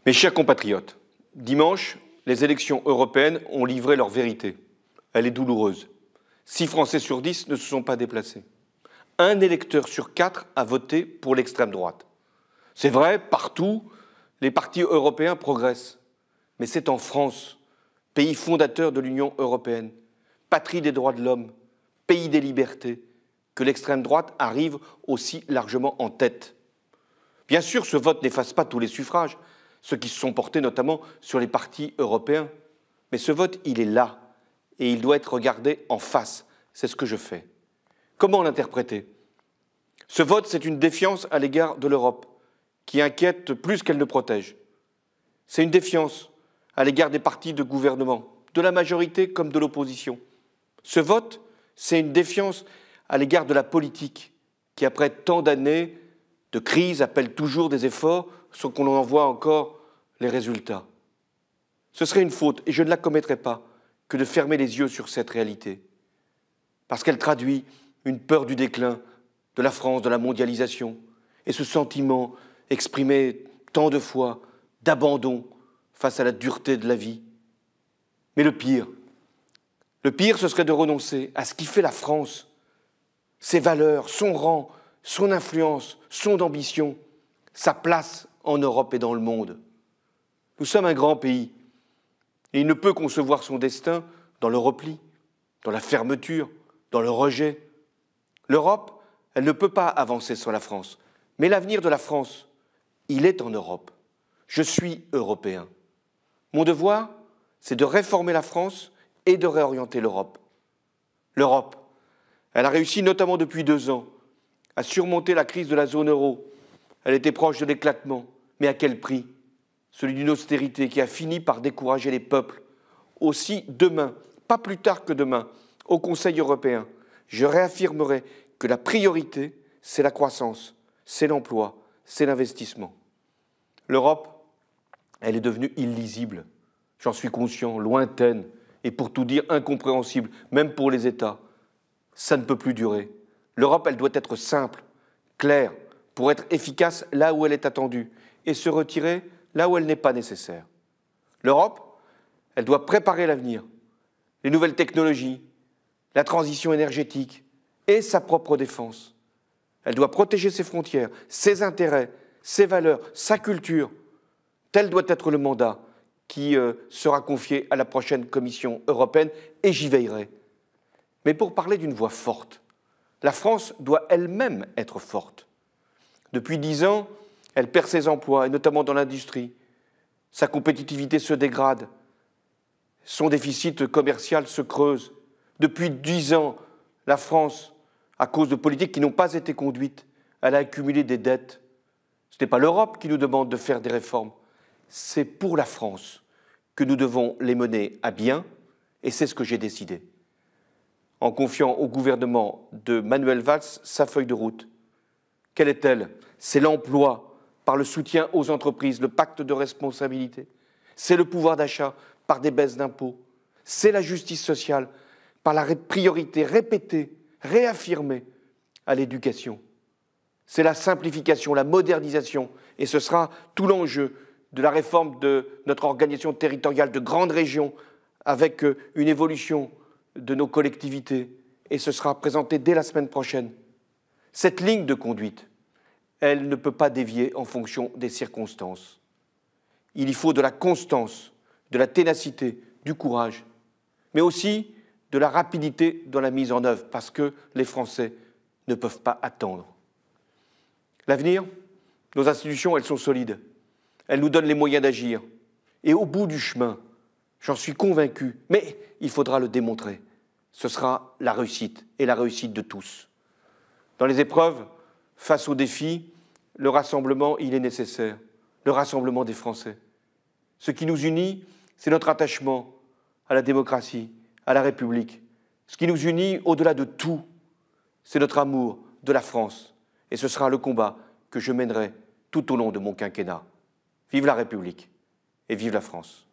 Mes chers compatriotes, dimanche, les élections européennes ont livré leur vérité. Elle est douloureuse. 6 Français sur 10 ne se sont pas déplacés. 1 électeur sur 4 a voté pour l'extrême droite. C'est vrai, partout, les partis européens progressent. Mais c'est en France, pays fondateur de l'Union européenne, patrie des droits de l'homme, pays des libertés, que l'extrême droite arrive aussi largement en tête. Bien sûr, ce vote n'efface pas tous les suffrages, ceux qui se sont portés notamment sur les partis européens. Mais ce vote, il est là, et il doit être regardé en face. C'est ce que je fais. Comment l'interpréter? Ce vote, c'est une défiance à l'égard de l'Europe, qui inquiète plus qu'elle ne protège. C'est une défiance à l'égard des partis de gouvernement, de la majorité comme de l'opposition. Ce vote, c'est une défiance à l'égard de la politique, qui après tant d'années de crise appelle toujours des efforts sans qu'on en voit encore les résultats. Ce serait une faute, et je ne la commettrai pas, que de fermer les yeux sur cette réalité, parce qu'elle traduit une peur du déclin de la France, de la mondialisation, et ce sentiment exprimé tant de fois d'abandon face à la dureté de la vie. Mais le pire, ce serait de renoncer à ce qui fait la France, ses valeurs, son rang, son influence, son ambition, sa place en Europe et dans le monde. Nous sommes un grand pays, et il ne peut concevoir son destin dans le repli, dans la fermeture, dans le rejet. L'Europe, elle ne peut pas avancer sans la France, mais l'avenir de la France, il est en Europe. Je suis européen. Mon devoir, c'est de réformer la France et de réorienter l'Europe. L'Europe, elle a réussi notamment depuis 2 ans à surmonter la crise de la zone euro. Elle était proche de l'éclatement, mais à quel prix? Celui d'une austérité qui a fini par décourager les peuples. Aussi, demain, pas plus tard que demain, au Conseil européen, je réaffirmerai que la priorité, c'est la croissance, c'est l'emploi, c'est l'investissement. L'Europe, elle est devenue illisible, j'en suis conscient, lointaine, et pour tout dire incompréhensible, même pour les États. Ça ne peut plus durer. L'Europe, elle doit être simple, claire, pour être efficace là où elle est attendue, et se retirer là où elle n'est pas nécessaire. L'Europe, elle doit préparer l'avenir, les nouvelles technologies, la transition énergétique et sa propre défense. Elle doit protéger ses frontières, ses intérêts, ses valeurs, sa culture. Tel doit être le mandat qui sera confié à la prochaine Commission européenne, et j'y veillerai. Mais pour parler d'une voix forte, la France doit elle-même être forte. Depuis 10 ans, elle perd ses emplois, et notamment dans l'industrie. Sa compétitivité se dégrade. Son déficit commercial se creuse. Depuis 10 ans, la France, à cause de politiques qui n'ont pas été conduites, elle a accumulé des dettes. Ce n'est pas l'Europe qui nous demande de faire des réformes. C'est pour la France que nous devons les mener à bien, et c'est ce que j'ai décidé. En confiant au gouvernement de Manuel Valls sa feuille de route. Quelle est-elle? C'est l'emploi par le soutien aux entreprises, le pacte de responsabilité. C'est le pouvoir d'achat par des baisses d'impôts. C'est la justice sociale par la priorité répétée, réaffirmée à l'éducation. C'est la simplification, la modernisation, et ce sera tout l'enjeu de la réforme de notre organisation territoriale de grandes régions avec une évolution de nos collectivités, et ce sera présenté dès la semaine prochaine. Cette ligne de conduite, elle ne peut pas dévier en fonction des circonstances. Il y faut de la constance, de la ténacité, du courage, mais aussi de la rapidité dans la mise en œuvre, parce que les Français ne peuvent pas attendre. L'avenir, nos institutions, elles sont solides. Elles nous donnent les moyens d'agir. Et au bout du chemin, j'en suis convaincu, mais il faudra le démontrer. Ce sera la réussite, et la réussite de tous. Dans les épreuves, face aux défis, le rassemblement, il est nécessaire. Le rassemblement des Français. Ce qui nous unit, c'est notre attachement à la démocratie, à la République. Ce qui nous unit, au-delà de tout, c'est notre amour de la France. Et ce sera le combat que je mènerai tout au long de mon quinquennat. Vive la République et vive la France.